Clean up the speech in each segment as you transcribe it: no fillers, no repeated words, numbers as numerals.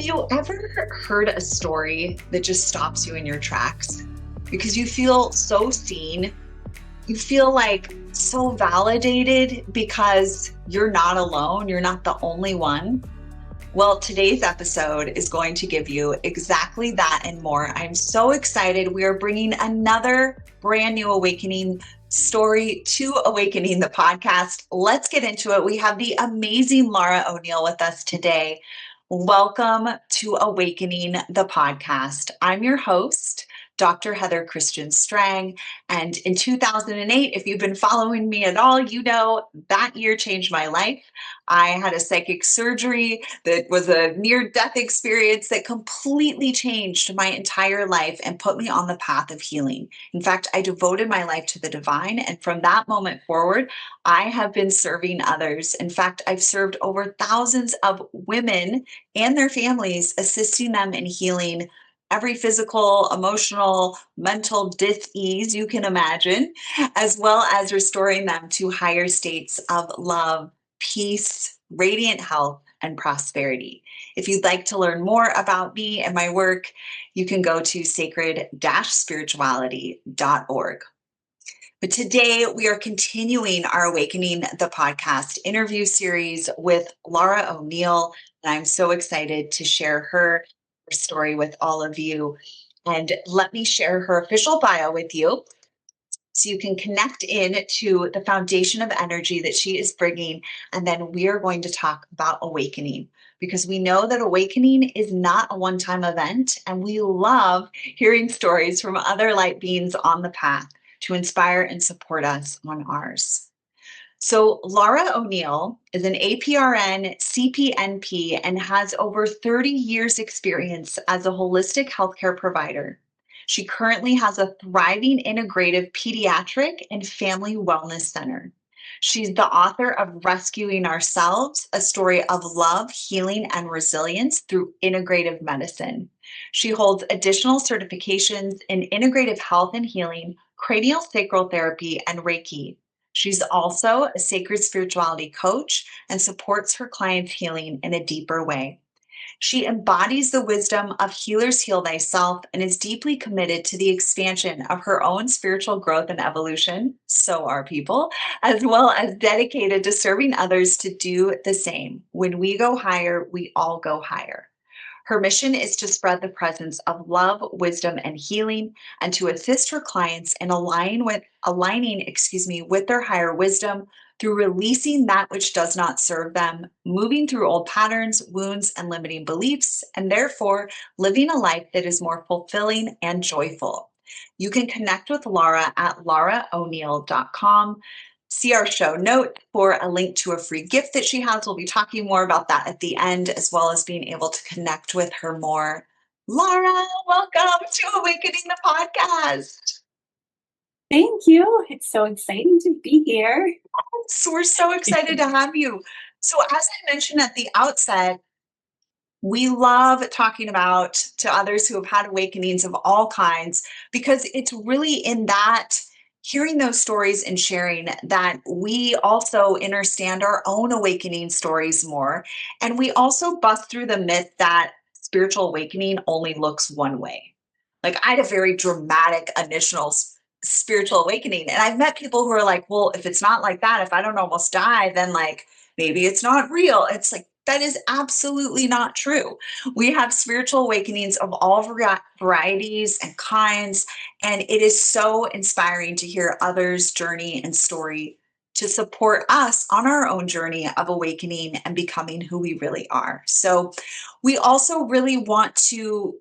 you ever heard a story that just stops you in your tracks because you feel so seen? You feel like so validated because you're not alone, you're not the only one. Well, today's episode is going to give you exactly that and more. I'm so excited. We are bringing another brand new awakening story to Awakening the podcast. Let's get into it. We have the amazing Lara O'Neil with us today. Welcome to Awakening the podcast. I'm your host, Dr. Heather Christian Strang. And in 2008, if you've been following me at all, you know that year changed my life. I had a psychic surgery that was a near-death experience that completely changed my entire life and put me on the path of healing. In fact, I devoted my life to the divine. And from that moment forward, I have been serving others. In fact, I've served over thousands of women and their families, assisting them in healing every physical, emotional, mental dis-ease you can imagine, as well as restoring them to higher states of love, peace, radiant health, and prosperity. If you'd like to learn more about me and my work, you can go to sacred-spirituality.org. But today we are continuing our Awakening the Podcast interview series with Lara O'Neil, and I'm so excited to share her story with all of you. And let me share her official bio with you so you can connect in to the foundation of energy that she is bringing. And then we are going to talk about awakening, because we know that awakening is not a one-time event, and we love hearing stories from other light beings on the path to inspire and support us on ours. So Lara O'Neil is an APRN CPNP and has over 30 years experience as a holistic healthcare provider. She currently has a thriving integrative pediatric and family wellness center. She's the author of Rescuing Ourselves, a story of love, healing, and resilience through integrative medicine. She holds additional certifications in integrative health and healing, cranial sacral therapy, and Reiki. She's also a sacred spirituality coach and supports her clients' healing in a deeper way. She embodies the wisdom of healers heal thyself and is deeply committed to the expansion of her own spiritual growth and evolution. So are people, as well as dedicated to serving others to do the same. When we go higher, we all go higher. Her mission is to spread the presence of love, wisdom, and healing, and to assist her clients in aligning with their higher wisdom through releasing that which does not serve them, moving through old patterns, wounds, and limiting beliefs, and therefore living a life that is more fulfilling and joyful. You can connect with Lara at laraoneil.com. See our show note for a link to a free gift that she has. We'll be talking more about that at the end, as well as being able to connect with her more. Lara, welcome to Awakening the Podcast. Thank you. It's so exciting to be here. So we're so excited to have you. So as I mentioned at the outset, we love talking about to others who have had awakenings of all kinds, because it's really in that hearing those stories and sharing that we also understand our own awakening stories more. And we also bust through the myth that spiritual awakening only looks one way. Like, I had a very dramatic initial spiritual awakening, and I've met people who are like, well, if it's not like that, if I don't almost die, then like maybe it's not real. It's like, that is absolutely not true. We have spiritual awakenings of all varieties and kinds, and it is so inspiring to hear others' journey and story to support us on our own journey of awakening and becoming who we really are. So we also really want to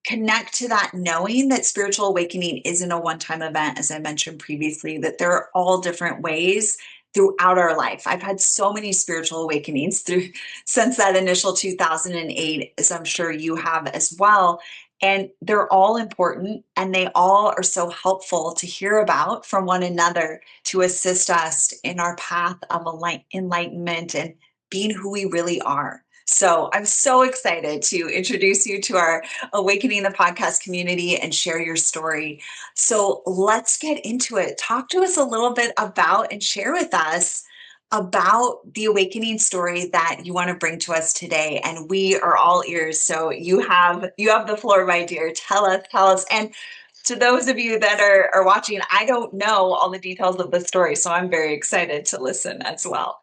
connect to that knowing that spiritual awakening isn't a one-time event, as I mentioned previously, that there are all different ways throughout our life. I've had so many spiritual awakenings since that initial 2008, as I'm sure you have as well. And they're all important, and they all are so helpful to hear about from one another to assist us in our path of enlightenment and being who we really are. So I'm so excited to introduce you to our Awakening the Podcast community and share your story. So let's get into it. Talk to us a little bit about and share with us about the awakening story that you want to bring to us today. And we are all ears. So you have the floor, my dear. Tell us. And to those of you that are watching, I don't know all the details of the story, so I'm very excited to listen as well.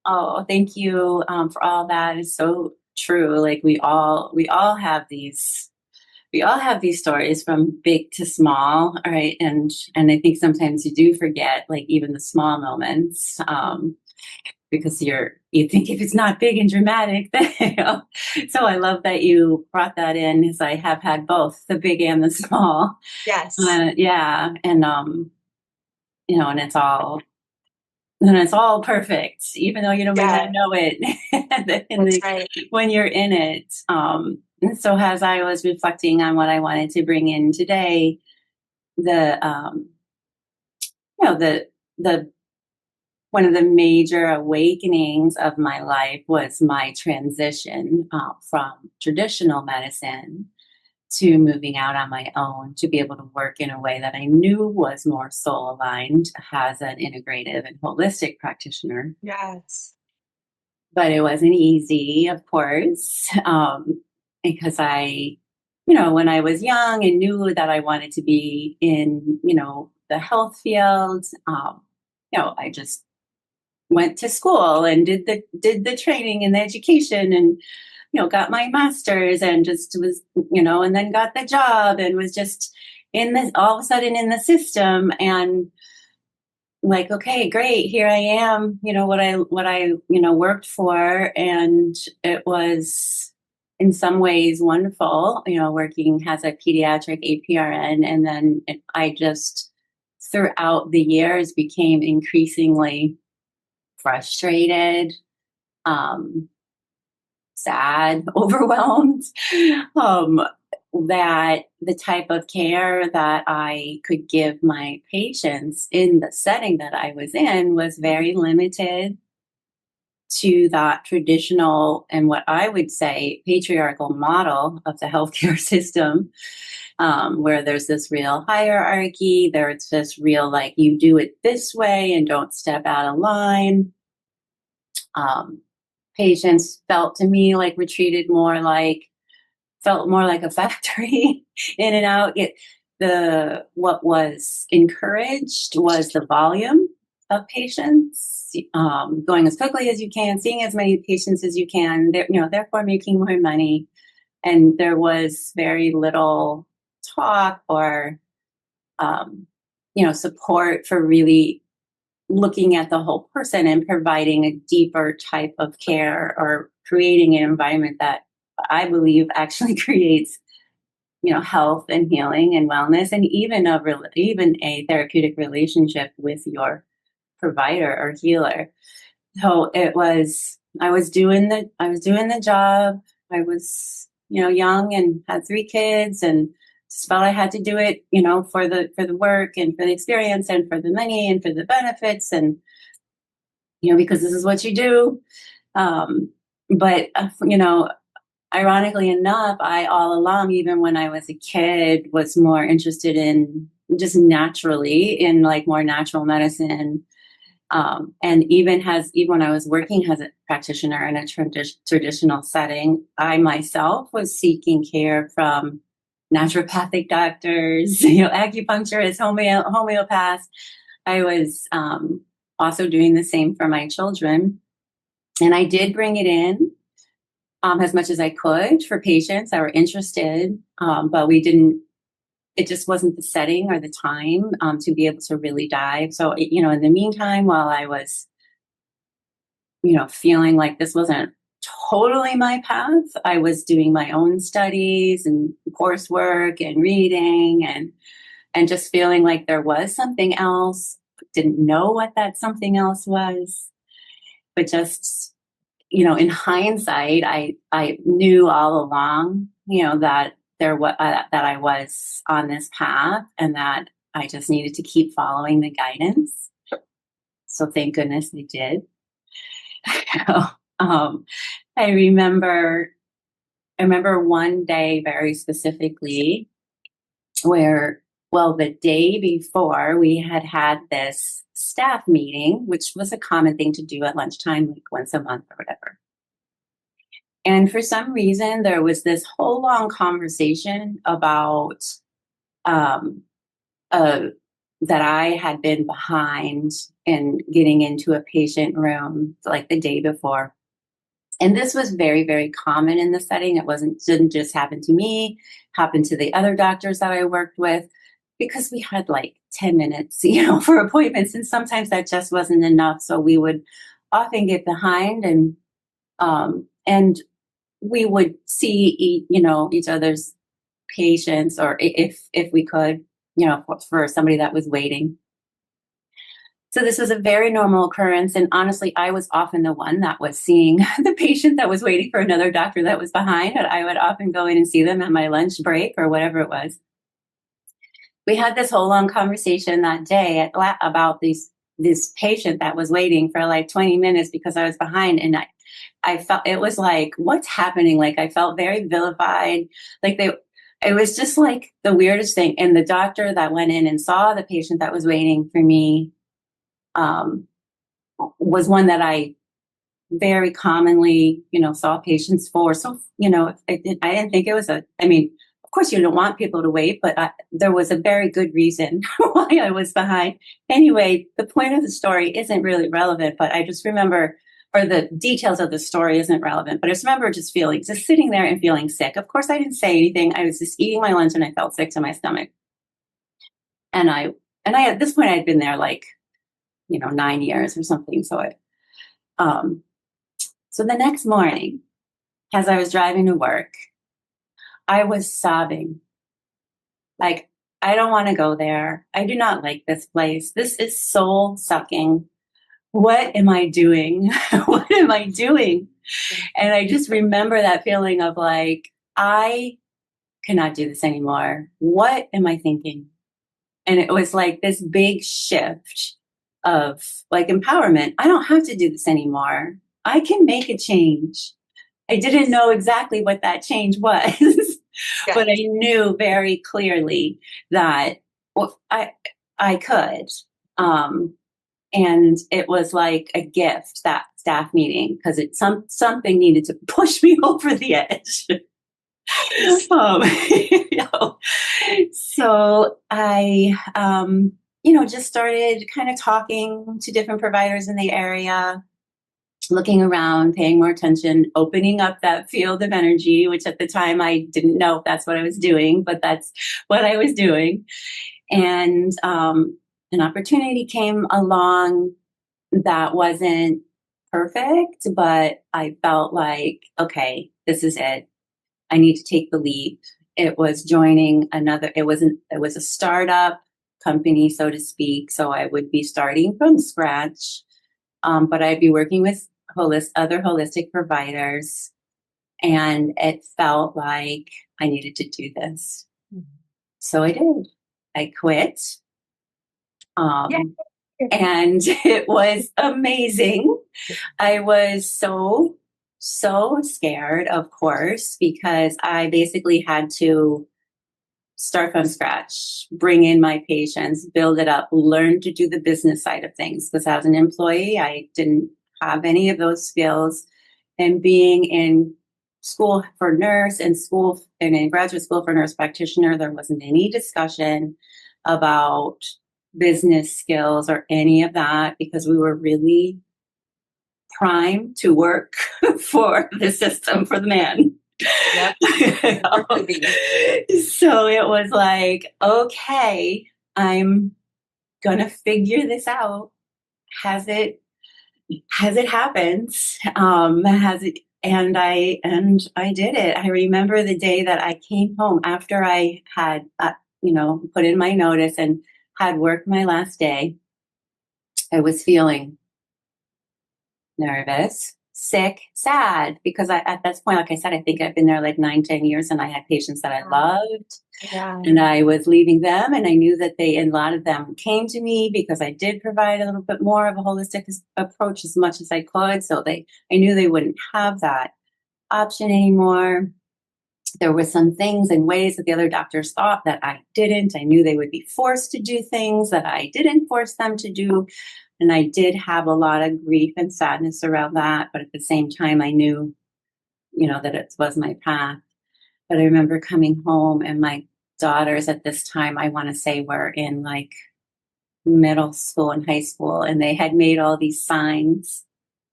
Oh, thank you for all that. It's so true. Like we all have these stories from big to small, all right? And I think sometimes you do forget like even the small moments. Because you think if it's not big and dramatic, then, So I love that you brought that in, because I have had both the big and the small. Yes. Yeah, and it's all perfect, even though you may not Yeah, know it that's right. when you're in it. And so as I was reflecting on what I wanted to bring in today, the the one of the major awakenings of my life was my transition from traditional medicine to moving out on my own to be able to work in a way that I knew was more soul aligned as an integrative and holistic practitioner. Yes. But it wasn't easy, of course, because when I was young and knew that I wanted to be in, the health field, I just went to school and did the training and the education, and got my master's, and just was, and then got the job and was just in this all of a sudden in the system, and like, okay, great, here I am, what I worked for. And it was in some ways wonderful, working as a pediatric APRN. And then I just throughout the years became increasingly frustrated, um, sad, overwhelmed, um, that the type of care that I could give my patients in the setting that I was in was very limited to that traditional and what I would say patriarchal model of the healthcare system, where there's this real hierarchy, there's this real, like, you do it this way and don't step out of line. Um, Patients felt to me like were treated felt more like a factory, in and out. What was encouraged was the volume of patients, going as quickly as you can, seeing as many patients as you can. Therefore making more money, and there was very little talk or support for really looking at the whole person and providing a deeper type of care, or creating an environment that I believe actually creates, health and healing and wellness, and even a therapeutic relationship with your provider or healer. So I was doing the job. I was, young and had 3 kids, and just felt I had to do it, for the work and for the experience and for the money and for the benefits, and because this is what you do. But ironically enough, I all along, even when I was a kid, was more interested in just naturally in like more natural medicine. And even when I was working as a practitioner in a traditional setting, I myself was seeking care from naturopathic doctors, acupuncturists, homeopaths. I was also doing the same for my children. And I did bring it in as much as I could for patients that were interested, but it just wasn't the setting or the time to be able to really dive. So, in the meantime, while I was, feeling like this wasn't totally my path, I was doing my own studies and coursework and reading, and just feeling like there was something else. Didn't know what that something else was, but just, in hindsight, I knew all along, that that I was on this path, and that I just needed to keep following the guidance. So thank goodness I did. um, I remember one day very specifically where Well, the day before, we had this staff meeting, which was a common thing to do at lunchtime, like once a month or whatever. And for some reason, there was this whole long conversation about um, uh, that I had been behind in getting into a patient room like the day before. And this was very, very common in the setting. Didn't just happen to me, happened to the other doctors that I worked with, because we had like 10 minutes, for appointments. And sometimes that just wasn't enough. So we would often get behind and we would see, each other's patients, or if we could, for somebody that was waiting. So this was a very normal occurrence. And honestly, I was often the one that was seeing the patient that was waiting for another doctor that was behind. And I would often go in and see them at my lunch break or whatever it was. We had this whole long conversation that day about this patient that was waiting for like 20 minutes because I was behind. And I felt, it was like, what's happening? Like, I felt very vilified. It was just like the weirdest thing. And the doctor that went in and saw the patient that was waiting for me was one that I very commonly, saw patients for. So, I didn't think it was of course you don't want people to wait, but there was a very good reason why I was behind. Anyway, the point of the story isn't really relevant, but I just remember, or the details of the story isn't relevant, but I just remember just sitting there and feeling sick. Of course, I didn't say anything. I was just eating my lunch and I felt sick to my stomach. And I, at this point, I'd been there like, 9 years or something. So so the next morning, as I was driving to work, I was sobbing. Like, I don't want to go there. I do not like this place. This is soul sucking. What am I doing? What am I doing? And I just remember that feeling of like, I cannot do this anymore. What am I thinking? And it was like this big shift of like empowerment. I don't have to do this anymore. I can make a change. I didn't know exactly what that change was, but I knew very clearly that I could. And it was like a gift, that staff meeting, because something needed to push me over the edge. So I, just started kind of talking to different providers in the area, looking around, paying more attention, opening up that field of energy, which at the time I didn't know if that's what I was doing, but that's what I was doing. And an opportunity came along that wasn't perfect, but I felt like, okay, this is it. I need to take the leap. It was joining it was a startup company, so to speak. So I would be starting from scratch, but I'd be working with other holistic providers. And it felt like I needed to do this. Mm-hmm. So I did. I quit. And it was amazing. I was so scared, of course, because I basically had to start from scratch, bring in my patients, build it up, learn to do the business side of things. Because as an employee, I didn't have any of those skills. And being in school for nurse and in graduate school for nurse practitioner, there wasn't any discussion about business skills or any of that, because we were really primed to work for the system, for the man. Yep. So it was like, okay, I'm gonna figure this out. Has it happened? And I did it. I remember the day that I came home after I had, put in my notice and had worked my last day. I was feeling nervous, sick, sad, because at this point, like I said, I think I've been there like 9-10 years, and I had patients that I loved. Yeah. And I was leaving them, and I knew that a lot of them came to me because I did provide a little bit more of a holistic approach as much as I could. So I knew they wouldn't have that option anymore. there were some things and ways that the other doctors thought that I didn't. I knew they would be forced to do things that I didn't force them to do. And I did have a lot of grief and sadness around that. But at the same time, I knew, that it was my path. But I remember coming home, and my daughters at this time, I want to say, were in like middle school and high school, and they had made all these signs.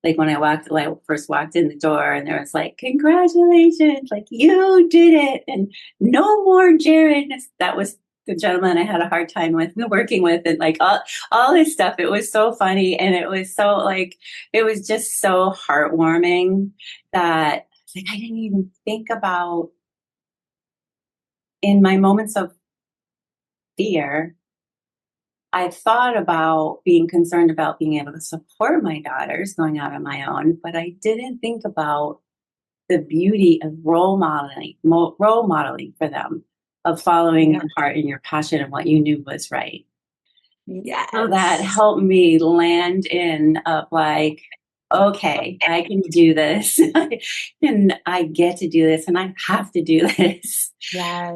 Like when I first walked in the door, and there was like, "Congratulations, like you did it," and "No more Jared." That was the gentleman I had a hard time with working with, and like all this stuff. It was so funny, and it was so like it was just so heartwarming that like I didn't even think about in my moments of fear. I thought about being concerned about being able to support my daughters going out on my own, but I didn't think about the beauty of role modeling for them, of following Yeah. your heart and your passion and what you knew was right. So that Yes. helped me land in of like, okay, I can do this, and I get to do this, and I have to do this. Yes.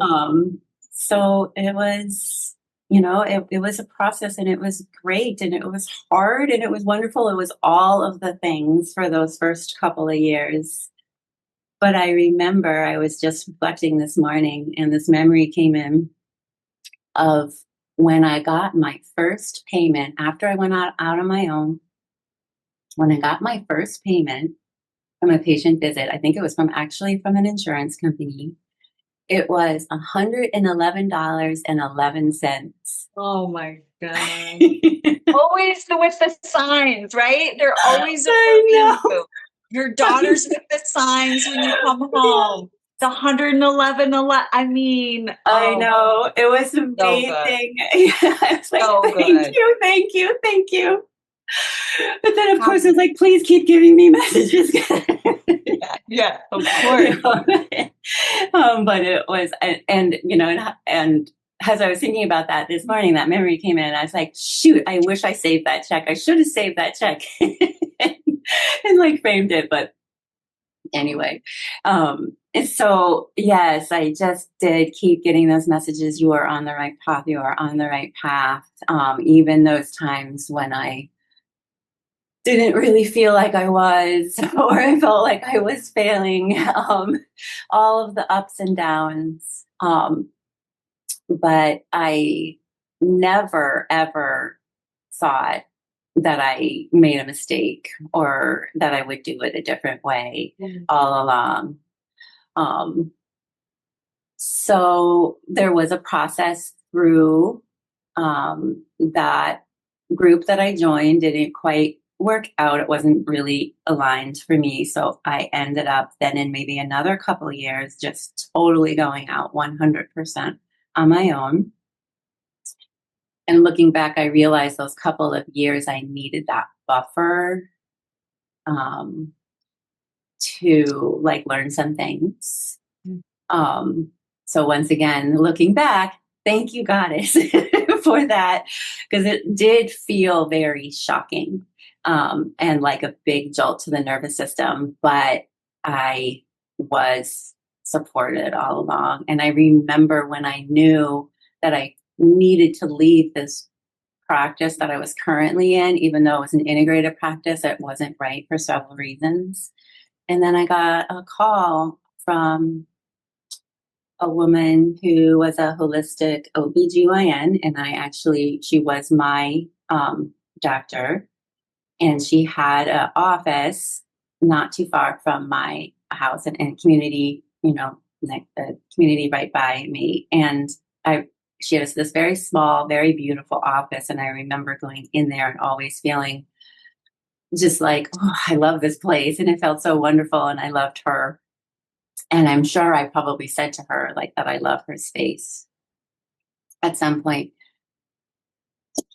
So it was, it was a process, and it was great, and it was hard, and it was wonderful. It was all of the things for those first couple of years. But I remember I was just reflecting this morning, and this memory came in of when I got my first payment after I went out on my own. When I got my first payment from a patient visit, I think it was from an insurance company. It was $111.11. Oh my God. Always with the signs, right? They're always I affirming know. you. Your daughter's with the signs when you come Yeah. home. The 111, I mean, I oh, know. It was so good. amazing. I was like, So thank good. you, thank you, thank you. But then, of How- course, it was like, please keep giving me messages. Yeah, of course. But it was, and as I was thinking about that this morning, that memory came in, and I was like, shoot, I wish I saved that check. I should have saved that check and like framed it. But anyway, and so yes, I just did keep getting those messages. You are on the right path. You are on the right path. Even those times when I didn't really feel like I was, or I felt like I was failing, all of the ups and downs. But I never, ever thought that I made a mistake or that I would do it a different way Mm. all along. Um, so there was a process through that group that I joined. Didn't quite work out. It wasn't really aligned for me. So I ended up then in maybe another couple of years just totally going out 100% on my own. And looking back, I realized those couple of years I needed that buffer um, to like learn some things. Mm. Um, so once again, looking back, thank you, Goddess, for that, because it did feel very shocking and like a big jolt to the nervous system. But I was supported all along. And I remember when I knew that I needed to leave this practice that I was currently in, even though it was an integrated practice, it wasn't right for several reasons. And then I got a call from a woman who was a holistic OBGYN, and she was my doctor, and she had an office not too far from my house and community, like the community right by me. And she has this very small, very beautiful office, and I remember going in there and always feeling just like, oh, I love this place, and it felt so wonderful, and I loved her. And I'm sure I probably said to her like that I love her space at some point.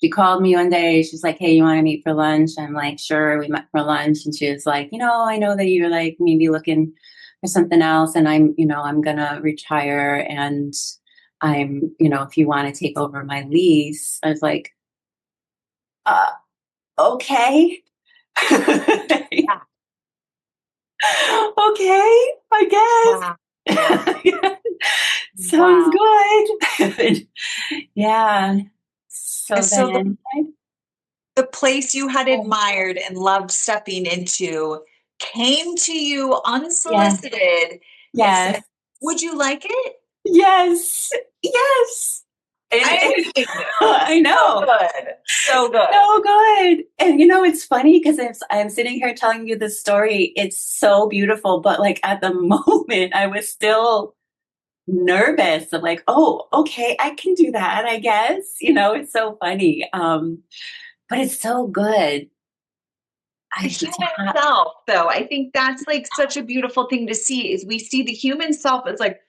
She called me one day. She's like, hey, you want to meet for lunch? I'm like, sure. We met for lunch. And she was like, I know that you're like maybe looking for something else. And I'm going to retire. And if you want to take over my lease. I was like, uh, okay. Yeah. Okay, I guess. Wow. Yeah. Sounds Wow. good. Yeah. So So then, the place you had admired and loved stepping into came to you yeah, unsolicited and yes, said, "Would you like it?" yes, yes. I And mean, I so know. good. So good. So good. And it's funny because I'm sitting here telling you this story. It's so beautiful, but like at the moment, I was still nervous. I'm like, oh, okay, I can do that, I guess. It's so funny. But it's so good. The I to human have, self, though, I think that's like such a beautiful thing to see is we see the human self as like,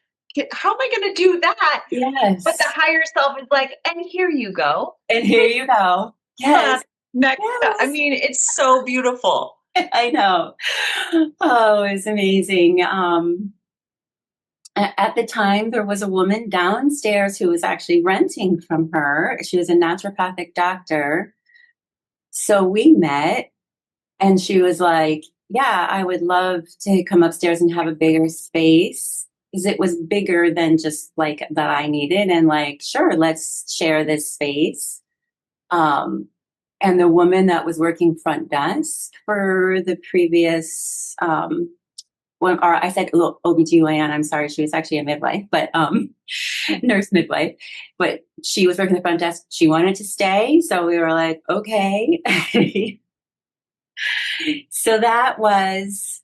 how am I going to do that? But the yes. higher self is like, and here you go. And here you go. Huh, Yes. next up. I Yes. mean, it's so beautiful. I know. Oh, it's amazing. At the time, there was a woman downstairs who was actually renting from her. She was a naturopathic doctor. So we met, and she was like, yeah, I would love to come upstairs and have a bigger space because it was bigger than just like that I needed. And like, sure, let's share this space. Um, and the woman that was working front desk for the previous or I said OBGYN, I'm sorry, she was actually a midwife, but nurse midwife, but she was working the front desk. She wanted to stay. So we were like, okay. So that was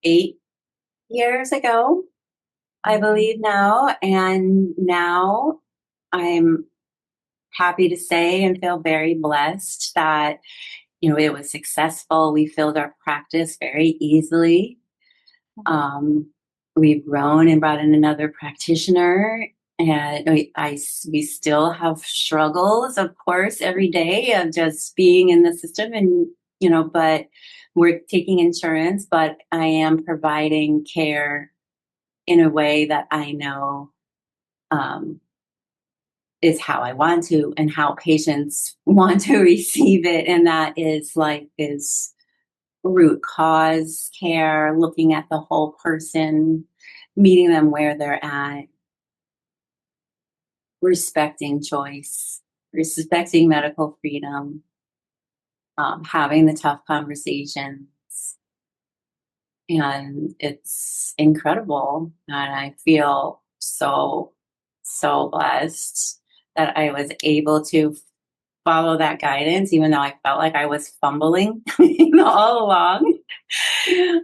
8 years ago, I believe now. And now I'm happy to say and feel very blessed that, it was successful. We filled our practice very easily. Um, we've grown and brought in another practitioner, and we still have struggles, of course, every day of just being in the system, and but we're taking insurance, but I am providing care in a way that I know um, is how I want to and how patients want to receive it, and that is root cause care, looking at the whole person, meeting them where they're at, respecting choice, respecting medical freedom, having the tough conversations. And it's incredible. And I feel so, so blessed that I was able to follow that guidance, even though I felt like I was fumbling all along.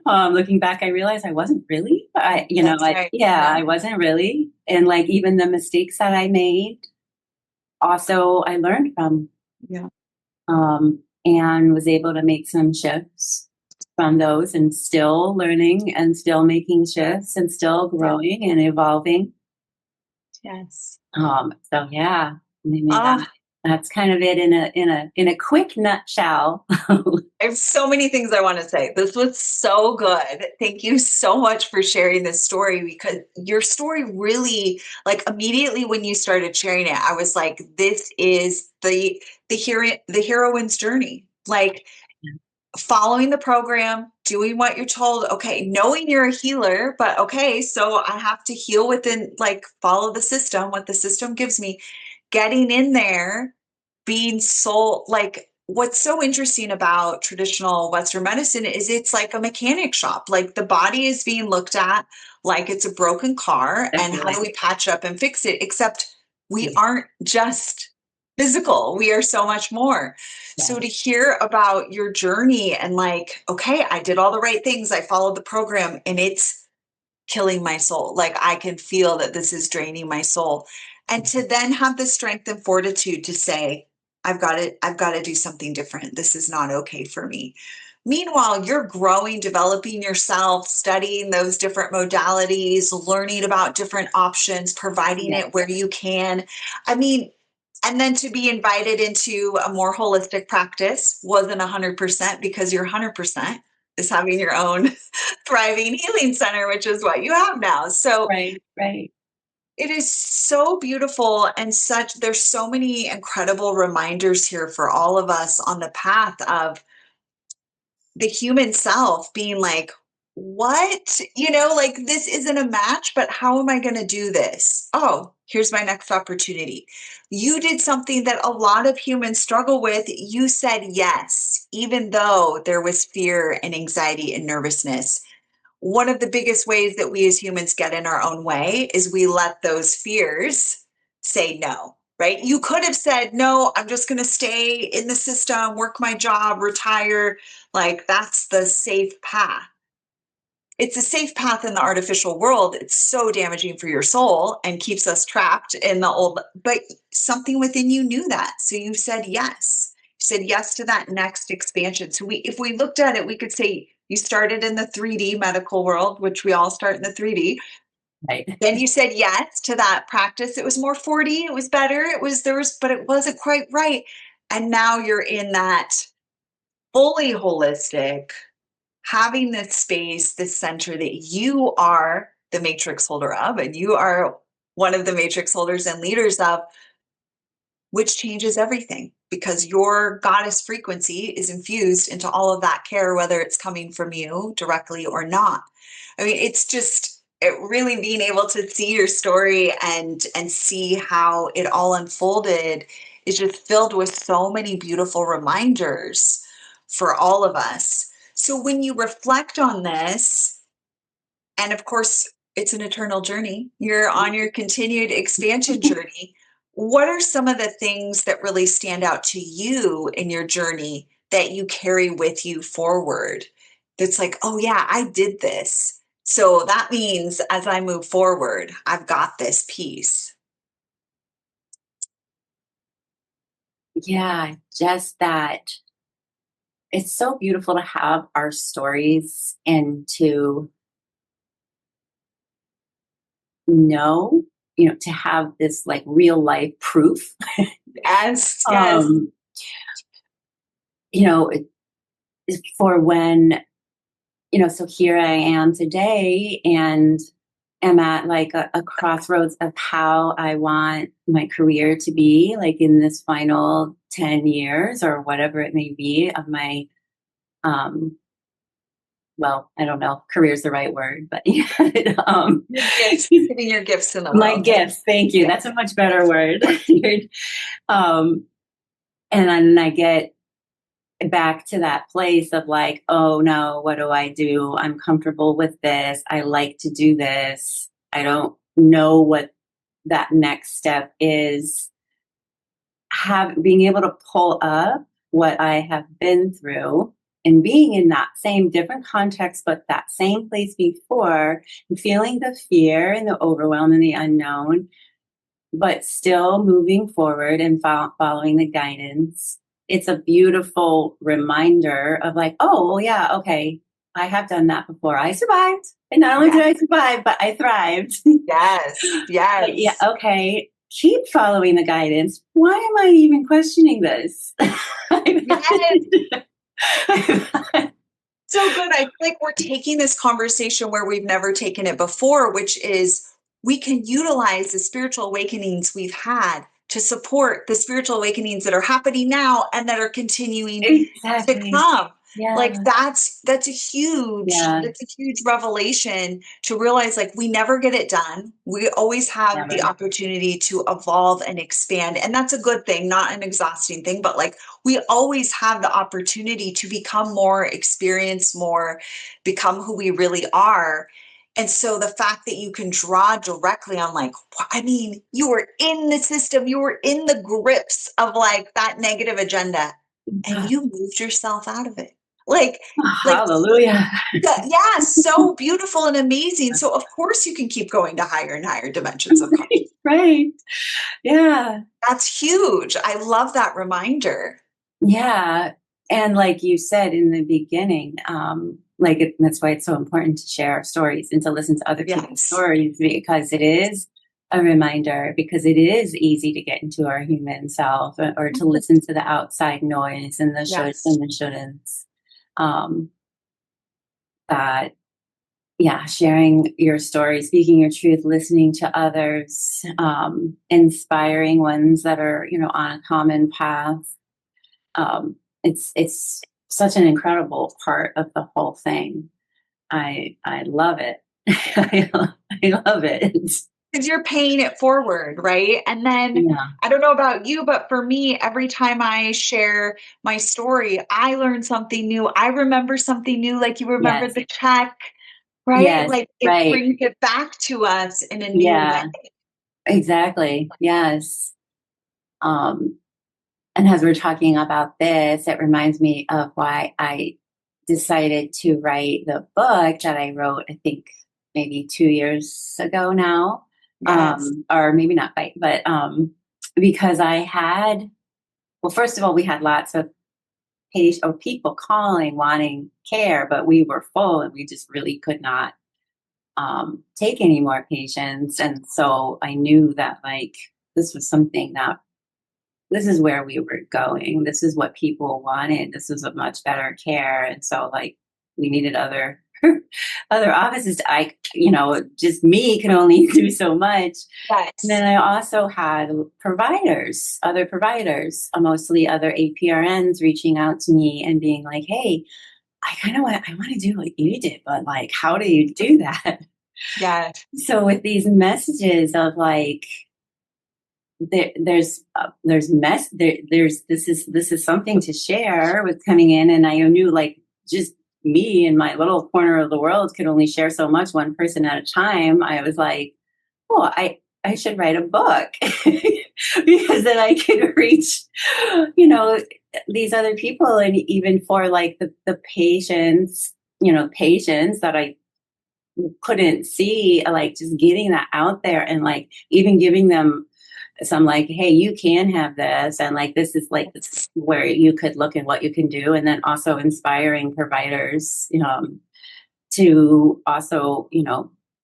Looking back, I realized I wasn't really. That's right. Yeah. I wasn't really. And like even the mistakes that I made, also I learned from, Yeah. and was able to make some shifts from those, and still learning and still making shifts and still Yeah. growing and evolving. Yes. So yeah, maybe Ah, that's kind of it in a quick nutshell. I have so many things I want to say. This was so good. Thank you so much for sharing this story because your story really, like immediately when you started sharing it, I was like, this is the heroine's journey. Like following the program, doing what you're told. Okay, knowing you're a healer, but okay, so I have to heal within, like, follow the system, what the system gives me, getting in there, being sold. Like, what's so interesting about traditional Western medicine is it's like a mechanic shop. Like, the body is being looked at like it's a broken car, and how do Definitely. we patch up and fix it? Except we Yeah. aren't just physical, we are so much more. So to hear about your journey and like, okay, I did all the right things, I followed the program, and it's killing my soul. Like I can feel that this is draining my soul. And to then have the strength and fortitude to say, I've got to do something different. This is not okay for me. Meanwhile, you're growing, developing yourself, studying those different modalities, learning about different options, providing Yeah. it where you can. I mean, and then to be invited into a more holistic practice wasn't 100% because you're 100% is having your own thriving healing center, which is what you have now. So Right, right. it is so beautiful and such, there's so many incredible reminders here for all of us on the path of the human self being like, what? Like this isn't a match, but how am I going to do this? Oh, here's my next opportunity. You did something that a lot of humans struggle with. You said yes, even though there was fear and anxiety and nervousness. One of the biggest ways that we as humans get in our own way is we let those fears say no, right? You could have said, no, I'm just going to stay in the system, work my job, retire. Like that's the safe path. It's a safe path in the artificial world. It's so damaging for your soul and keeps us trapped in the old, but something within you knew that. So you said yes. You said yes to that next expansion. So if we looked at it, we could say you started in the 3D medical world, which we all start in the 3D. Right. Then you said yes to that practice. It was more 4D. It was better. But it wasn't quite right. And now you're in that fully holistic, having this space, this center that you are the matrix holder of, and you are one of the matrix holders and leaders of, which changes everything because your goddess frequency is infused into all of that care, whether it's coming from you directly or not. I mean, it's just really being able to see your story and see how it all unfolded is just filled with so many beautiful reminders for all of us. So when you reflect on this, and of course, it's an eternal journey. You're on your continued expansion journey. What are some of the things that really stand out to you in your journey that you carry with you forward? That's like, oh, yeah, I did this. So that means as I move forward, I've got this piece. Yeah, just that it's so beautiful to have our stories and to know, to have this like real life proof. Yes, yes. um, you know, for when, so here I am today and am at like a crossroads of how I want my career to be, like in this final 10 years or whatever it may be of my, um, well, I don't know, career is the right word, but Your gifts, giving your gifts in the my world. gifts. Thank you. Yeah. That's a much better word. um, and then I get back to that place of like, oh no, what do I do? I'm comfortable with this. I like to do this. I don't know what that next step is. Being able to pull up what I have been through and being in that same different context, but that same place before, and feeling the fear and the overwhelm and the unknown, but still moving forward and following the guidance. It's a beautiful reminder of like, oh, well, yeah, okay, I have done that before. I survived. And not only did I survive, but I thrived. Yes, But yeah, yes. okay, keep following the guidance. Why am I even questioning this? Yes. So good. I feel like we're taking this conversation where we've never taken it before, which is we can utilize the spiritual awakenings we've had to support the spiritual awakenings that are happening now and that are continuing to Exactly. come. Yeah. Like Yeah. that's a huge revelation to realize like we never get it done. We always have the Never. opportunity to evolve and expand. And that's a good thing, not an exhausting thing, but like we always have the opportunity to become more, experience more, become who we really are. And so the fact that you can draw directly on like, I mean, you were in the system, you were in the grips of like that negative agenda and you moved yourself out of it. Like, like, Hallelujah. yeah, so beautiful and amazing. So of course you can keep going to higher and higher dimensions of consciousness. Right. Yeah. That's huge. I love that reminder. Yeah. And like you said in the beginning, that's why it's so important to share our stories and to listen to other people's Yes. stories because it is a reminder, because it is easy to get into our human self or to listen to the outside noise and the shoulds Yes. and the shouldn'ts. Um, that, yeah, sharing your story, speaking your truth, listening to others, inspiring ones that are, on a common path. It's such an incredible part of the whole thing. I love it. I love it. Because you're paying it forward, right? And then Yeah. I don't know about you, but for me, every time I share my story, I learn something new. I remember something new, like you remembered Yes. the check, right? Yes. Like it Right. brings it back to us in a new way. Yeah. Exactly. Yes. Um, and as we're talking about this, it reminds me of why I decided to write the book that I wrote, I think maybe 2 years ago now. Yes. Or maybe not quite, but because I had, well, first of all, we had lots of or people calling wanting care, but we were full and we just really could not take any more patients. And so I knew that like this was something that this is where we were going. This is what people wanted. This was a much better care. And so like we needed other other offices. Just me could only do so much. And Yes. then I also had providers, other providers, mostly other APRNs reaching out to me and being like, hey, I want to do what you did, but like, how do you do that? Yes. So with these messages of like, there's this is something to share with coming in, and I knew like just me in my little corner of the world could only share so much, one person at a time. I was like, oh, I should write a book because then I can reach, you know, these other people, and even for like the patients, patients that I couldn't see, like just getting that out there and like even giving them some like, hey, you can have this, and like this is where you could look and what you can do, and then also inspiring providers to also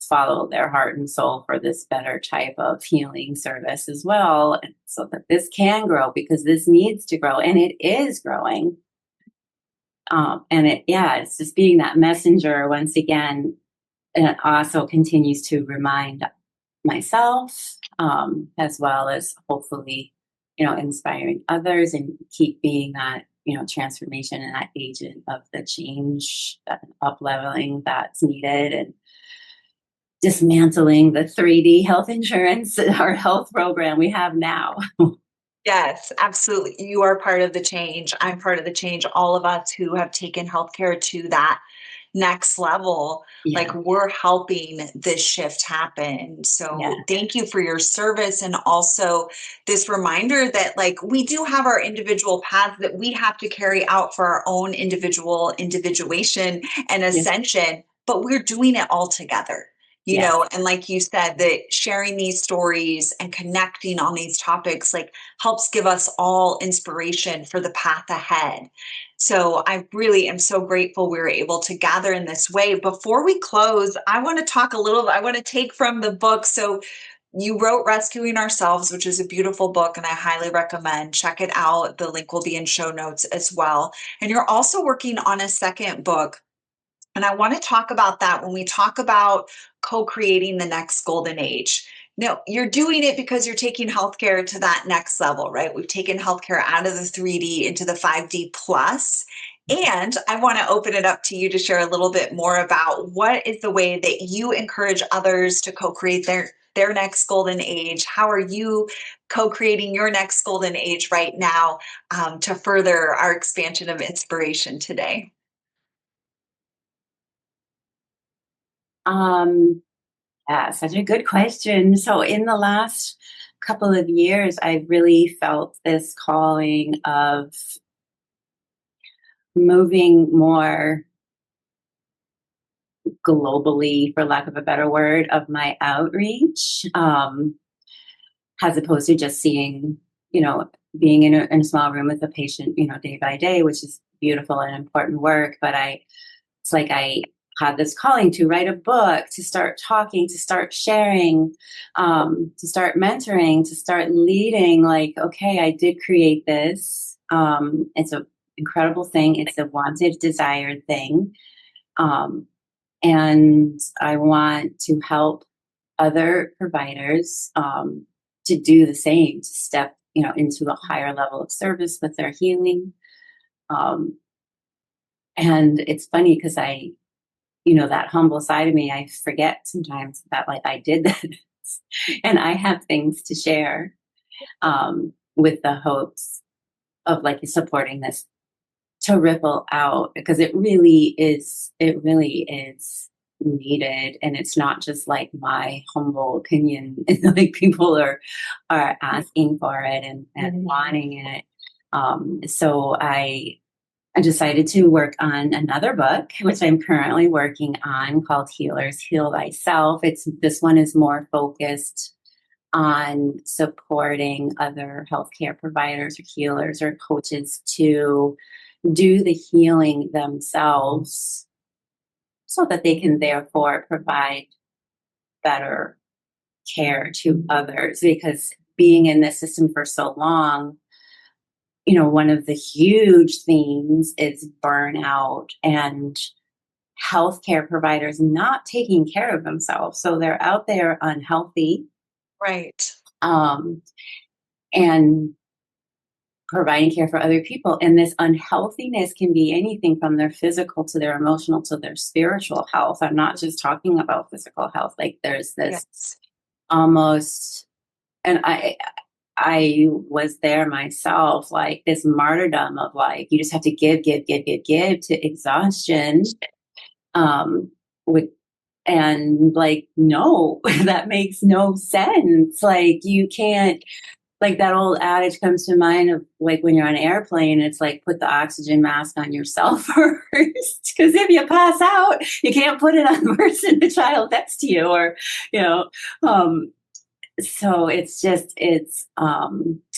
follow their heart and soul for this better type of healing service as well, so that this can grow, because this needs to grow and it is growing. And it's just being that messenger once again, and it also continues to remind myself, as well as hopefully, inspiring others, and keep being that, transformation and that agent of the change, that up leveling that's needed, and dismantling the 3D health insurance, our health program we have now. Yes, absolutely. You are part of the change. I'm part of the change. All of us who have taken healthcare to that next level, like Yeah, we're helping this shift happen. yeah, So thank you for your service, and also this reminder that like we do have our individual paths that we have to carry out for our own individual individuation and yes, ascension, but we're doing it all together. yes, And like you said, that sharing these stories and connecting on these topics like helps give us all inspiration for the path ahead. So I really am so grateful we were able to gather in this way. Before we close, I want to talk a little, I want to take from the book. So you wrote Rescuing Ourselves, which is a beautiful book, and I highly recommend. Check it out. The link will be in show notes as well. And you're also working on a second book, and I want to talk about that when we talk about co creating the next golden age. No, you're doing it because you're taking healthcare to that next level, right? We've taken healthcare out of the 3D into the 5D plus. And I want to open it up to you to share a little bit more about what is the way that you encourage others to co create their next golden age. How are you co creating your next golden age right now, to further our expansion of inspiration today? um yeah, such a good question. So in the last couple of years, I've really felt this calling of moving more globally, for lack of a better word, of my outreach, as opposed to just seeing, being in a small room with a patient, day by day, which is beautiful and important work. But it's like I had this calling to write a book, to start talking, to start sharing, to start mentoring, to start leading. Like, okay, I did create this. It's an incredible thing. It's a wanted, desired thing. Um, and I want to help other providers, to do the same, to step, into a higher level of service with their healing. Um, And it's funny because that humble side of me, I forget sometimes that like I did this and I have things to share with the hopes of like supporting this to ripple out, because it really is needed. And it's not just like my humble opinion. Like people are asking for it and wanting it. So I decided to work on another book, which I'm currently working on, called Healers Heal Thyself. This one is more focused on supporting other healthcare providers or healers or coaches to do the healing themselves so that they can therefore provide better care to others. Because being in this system for so long, one of the huge themes is burnout and healthcare providers not taking care of themselves. So they're out there unhealthy, Right. and providing care for other people. And this unhealthiness can be anything from their physical to their emotional to their spiritual health. I'm not just talking about physical health. Like there's this almost, and I was there myself, like this martyrdom of like, you just have to give to exhaustion. With, and like, no, that makes no sense. Like you can't, like that old adage comes to mind of like when you're on an airplane, it's like put the oxygen mask on yourself first. Because if you pass out, you can't put it on the person, the child next to you, or, so it's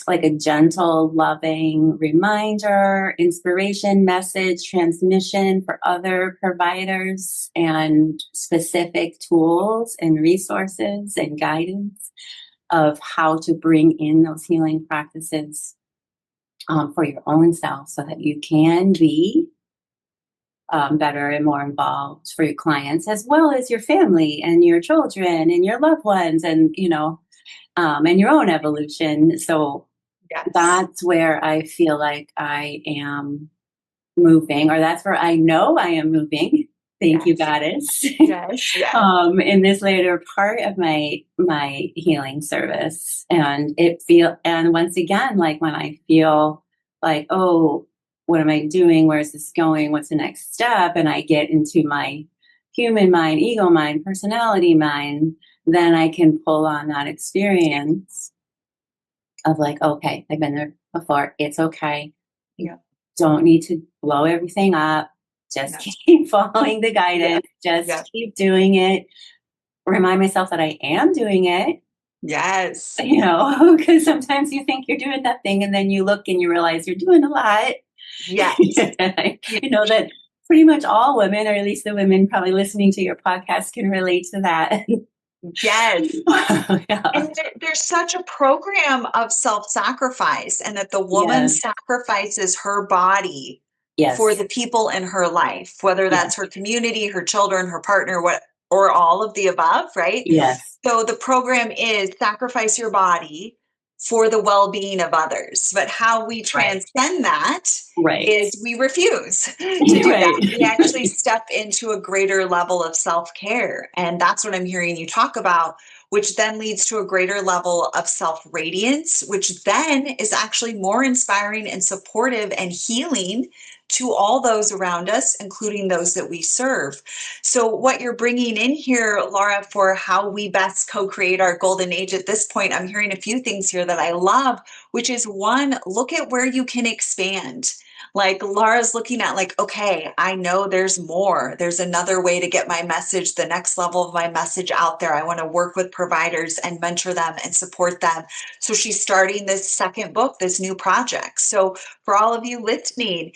like a gentle, loving reminder, inspiration, message, transmission for other providers, and specific tools and resources and guidance of how to bring in those healing practices for your own self so that you can be better and more involved for your clients, as well as your family and your children and your loved ones, and and your own evolution. So that's where I feel like I am moving, or that's where I know I am moving. Thank you, Goddess. Yes. In this later part of my healing service, and once again, like when I feel like, oh, what am I doing? Where's this going? What's the next step? And I get into my human mind, ego mind, personality mind, then I can pull on that experience of like, okay, I've been there before. It's okay. Yeah. Don't need to blow everything up. Just keep following the guidance. Just keep doing it. Remind myself that I am doing it. Yes. Because sometimes you think you're doing nothing and then you look and you realize you're doing a lot. Yes. That pretty much all women, or at least the women probably listening to your podcast, can relate to that. Yes. And there's such a program of self-sacrifice, and that the woman sacrifices her body for the people in her life, whether that's her community, her children, her partner, or all of the above, right? Yes. So the program is sacrifice your body for the well-being of others. But how we transcend that is we refuse to do that. We actually step into a greater level of self-care. And that's what I'm hearing you talk about, which then leads to a greater level of self-radiance, which then is actually more inspiring and supportive and healing to all those around us, including those that we serve. So what you're bringing in here, Lara, for how we best co-create our golden age at this point, I'm hearing a few things here that I love, which is one, look at where you can expand. Like Lara's looking at like, okay, I know there's more. There's another way to get my message, the next level of my message out there. I want to work with providers and mentor them and support them. So she's starting this second book, this new project. So for all of you listening,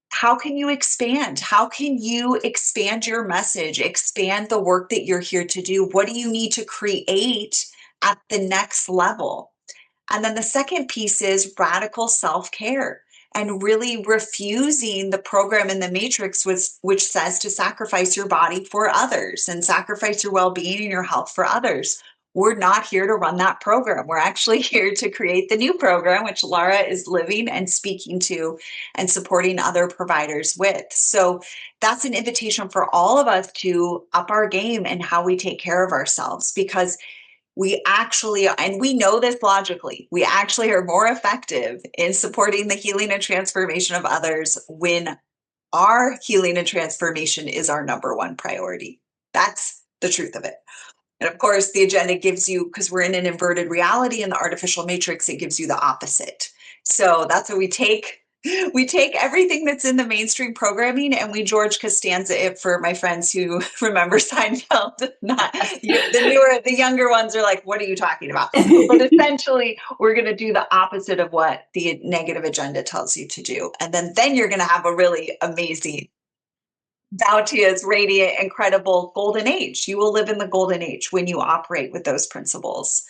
how can you expand? How can you expand your message, expand the work that you're here to do? What do you need to create at the next level? And then the second piece is radical self-care, and really refusing the program in the matrix, which says to sacrifice your body for others and sacrifice your well-being and your health for others. we're not here to run that program. We're actually here to create the new program, which Lara is living and speaking to and supporting other providers with. So that's an invitation for all of us to up our game and how we take care of ourselves, because we actually, and we know this logically, we actually are more effective in supporting the healing and transformation of others when our healing and transformation is our number one priority. That's the truth of it. And of course, the agenda gives you, because we're in an inverted reality in the artificial matrix, it gives you the opposite. So that's what we take everything that's in the mainstream programming and we George Costanza it for my friends who remember Seinfeld. Not the younger ones are like, what are you talking about? But essentially, we're going to do the opposite of what the negative agenda tells you to do. And then you're going to have a really amazing, bounteous, radiant, incredible golden age. You will live in the golden age when you operate with those principles.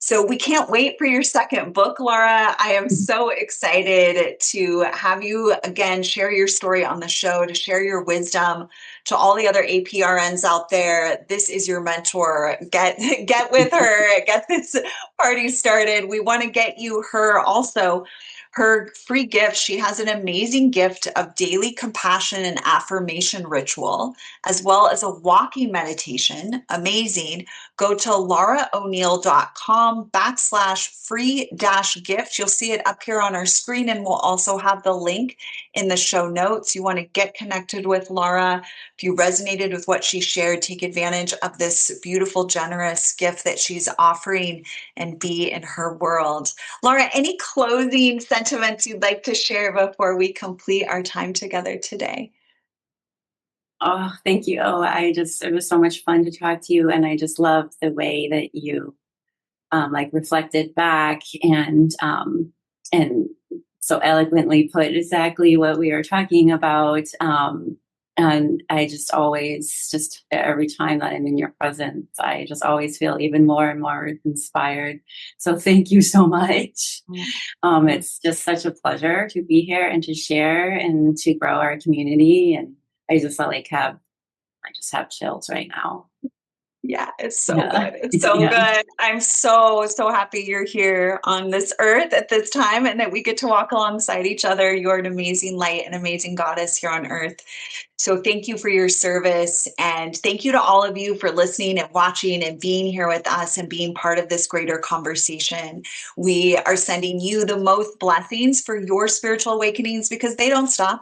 So we can't wait for your second book, Lara. I am so excited to have you again share your story on the show, to share your wisdom to all the other APRNs out there. This is your mentor. Get with her, get this party started. We want to get you her free gift. She has an amazing gift of daily compassion and affirmation ritual, as well as a walking meditation. Amazing. Go to laraoneil.com/free-gift. You'll see it up here on our screen, and we'll also have the link in the show notes. You want to get connected with Lara. If you resonated with what she shared, take advantage of this beautiful, generous gift that she's offering and be in her world. Lara, any closing sentiments you'd like to share before we complete our time together today? Oh, thank you. It was so much fun to talk to you. And I just love the way that you reflected back and so eloquently put exactly what we are talking about. And I just always, every time that I'm in your presence, I just always feel even more and more inspired. So thank you so much. It's just such a pleasure to be here and to share and to grow our community. And I just have chills right now. Yeah, it's so good. It's so good. I'm so happy you're here on this earth at this time and that we get to walk alongside each other. You're an amazing light, an amazing goddess here on earth. So thank you for your service. And thank you to all of you for listening and watching and being here with us and being part of this greater conversation. We are sending you the most blessings for your spiritual awakenings because they don't stop.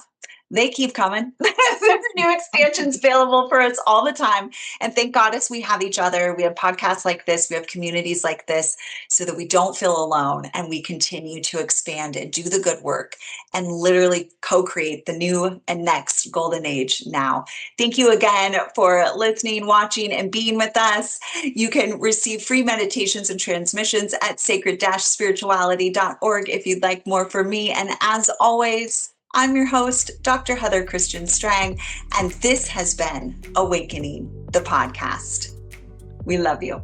They keep coming. There's new expansions available for us all the time. And thank goddess we have each other. We have podcasts like this. We have communities like this so that we don't feel alone and we continue to expand and do the good work and literally co-create the new and next golden age now. Thank you again for listening, watching, and being with us. You can receive free meditations and transmissions at sacred-spirituality.org if you'd like more from me. And as always, I'm your host, Dr. Heather Christian Strang, and this has been Awakening the Podcast. We love you.